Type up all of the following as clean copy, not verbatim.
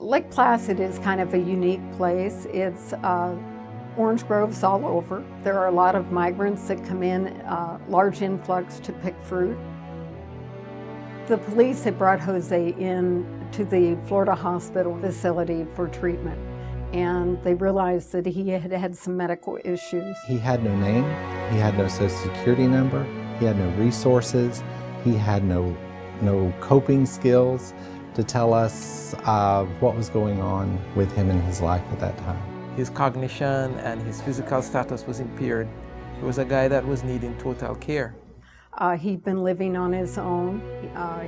Lake Placid is kind of a unique place. It's orange groves all over. There are a lot of migrants that come in, large influx to pick fruit. The police had brought Jose in to the Florida hospital facility for treatment, and they realized that he had had some medical issues. He had no name, he had no social security number, he had no resources, he had no coping skills to tell us what was going on with him in his life at that time. His cognition and his physical status was impaired. He was a guy that was needing total care. He'd been living on his own.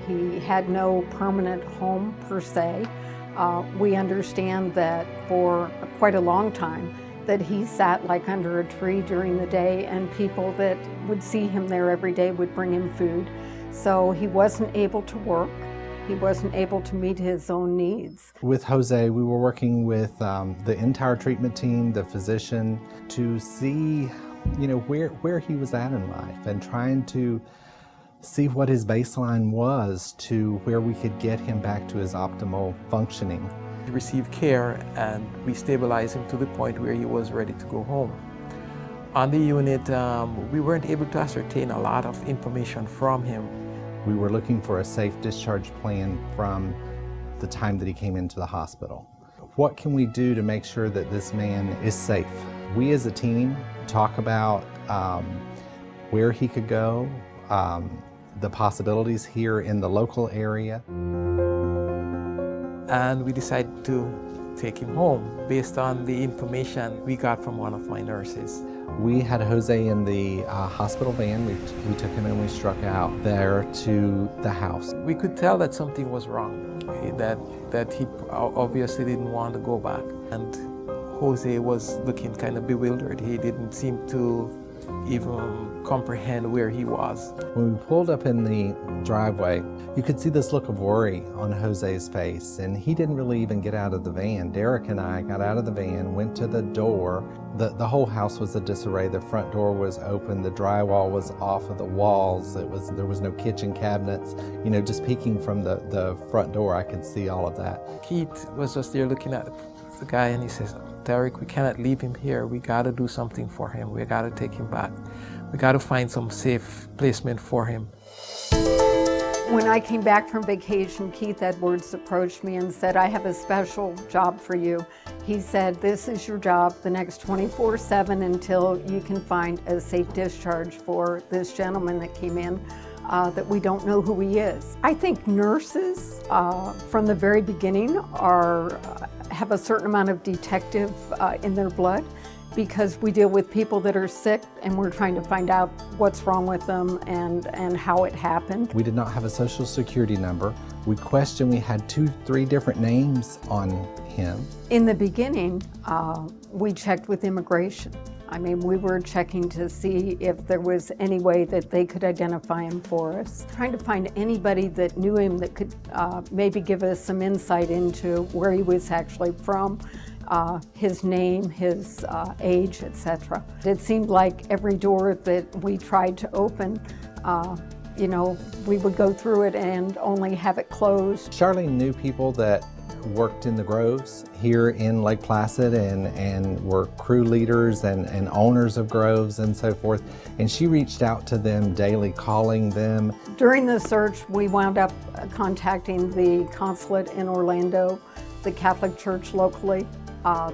He had no permanent home per se. We understand that for quite a long time that he sat like under a tree during the day, and people that would see him there every day would bring him food. So he wasn't able to work. He wasn't able to meet his own needs. With Jose, we were working with the entire treatment team, the physician, to see where he was at in life and trying to see what his baseline was to where we could get him back to his optimal functioning. He received care and we stabilized him to the point where he was ready to go home. On the unit, we weren't able to ascertain a lot of information from him. We were looking for a safe discharge plan from the time that he came into the hospital. What can we do to make sure that this man is safe? We as a team talk about where he could go, the possibilities here in the local area. And we decided to take him home based on the information we got from one of my nurses. We had Jose in the hospital van. We took him and we struck out there to the house. We could tell that something was wrong, that he obviously didn't want to go back. And Jose was looking kind of bewildered. He didn't seem to even comprehend where he was. When we pulled up in the driveway, you could see this look of worry on Jose's face, and he didn't really even get out of the van. Derek and I got out of the van, went to the door. The whole house was a disarray. The front door was open, the drywall was off of the walls. There was no kitchen cabinets. Just peeking from the front door, I could see all of that. Keith was just there looking at the guy, and he says, "Derek, we cannot leave him here. We got to do something for him. We got to take him back. We got to find some safe placement for him." When I came back from vacation, Keith Edwards approached me and said, "I have a special job for you." He said, "This is your job the next 24/7 until you can find a safe discharge for this gentleman that came in that we don't know who he is." I think nurses from the very beginning have a certain amount of detective in their blood, because we deal with people that are sick and we're trying to find out what's wrong with them and how it happened. We did not have a social security number. We questioned, we had 2-3 different names on him. In the beginning, we checked with immigration. We were checking to see if there was any way that they could identify him for us. Trying to find anybody that knew him that could maybe give us some insight into where he was actually from, his name, his age, etc. It seemed like every door that we tried to open, we would go through it and only have it closed. Charlene knew people that worked in the groves here in Lake Placid and were crew leaders and owners of groves and so forth. And she reached out to them daily, calling them. During the search, we wound up contacting the consulate in Orlando, the Catholic Church locally.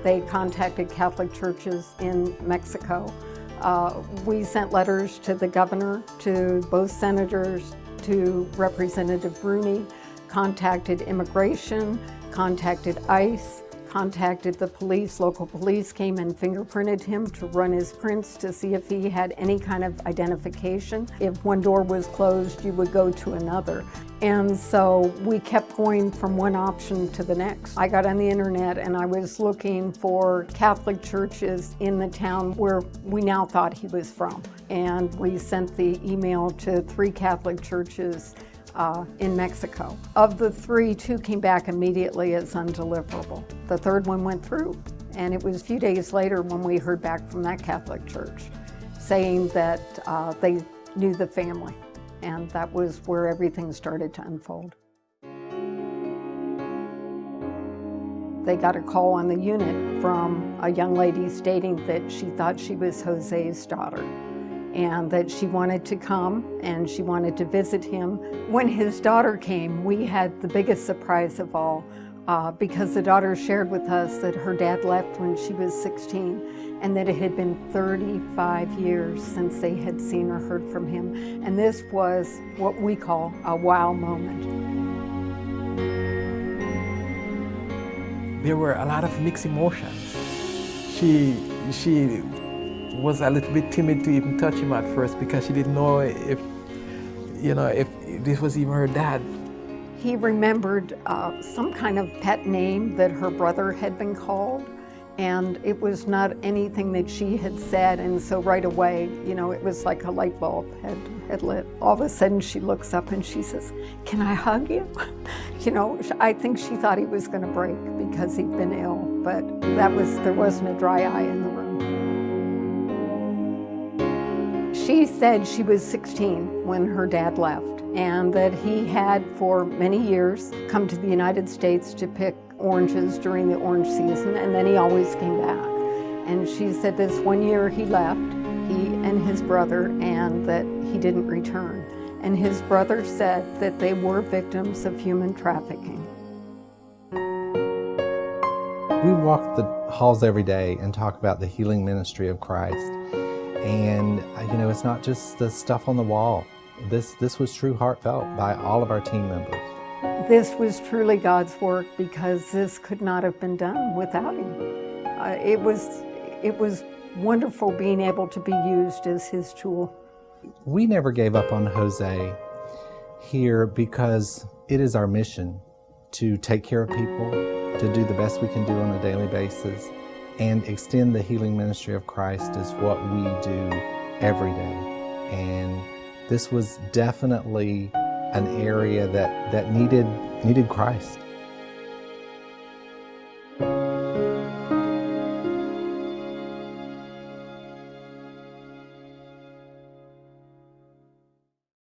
They contacted Catholic churches in Mexico. We sent letters to the governor, to both senators, to Representative Rooney, contacted immigration, contacted ICE, contacted the police. Local police came and fingerprinted him to run his prints to see if he had any kind of identification. If one door was closed, you would go to another. And so we kept going from one option to the next. I got on the internet and I was looking for Catholic churches in the town where we now thought he was from. And we sent the email to 3 Catholic churches in Mexico. Of the 3, 2 came back immediately as undeliverable. The 3rd one went through, and it was a few days later when we heard back from that Catholic church saying that they knew the family, and that was where everything started to unfold. they got a call on the unit from a young lady stating that she thought she was Jose's daughter and that she wanted to come and she wanted to visit him. When his daughter came, we had the biggest surprise of all because the daughter shared with us that her dad left when she was 16 and that it had been 35 years since they had seen or heard from him. And this was what we call a wow moment. There were a lot of mixed emotions. She was a little bit timid to even touch him at first because she didn't know if this was even her dad. He remembered some kind of pet name that her brother had been called, and it was not anything that she had said, and so right away, it was like a light bulb had lit. All of a sudden she looks up and she says, "Can I hug you?" I think she thought he was going to break because he'd been ill, but there wasn't a dry eye in the room. She said she was 16 when her dad left, and that he had for many years come to the United States to pick oranges during the orange season, and then he always came back. And she said this one year he left, he and his brother, and that he didn't return. And his brother said that they were victims of human trafficking. We walk the halls every day and talk about the healing ministry of Christ. And it's not just the stuff on the wall. This was true heartfelt by all of our team members. This was truly God's work because this could not have been done without him. It was wonderful being able to be used as his tool. We never gave up on Jose here because it is our mission to take care of people, to do the best we can do on a daily basis, and extend the healing ministry of Christ is what we do every day. And this was definitely an area that needed Christ.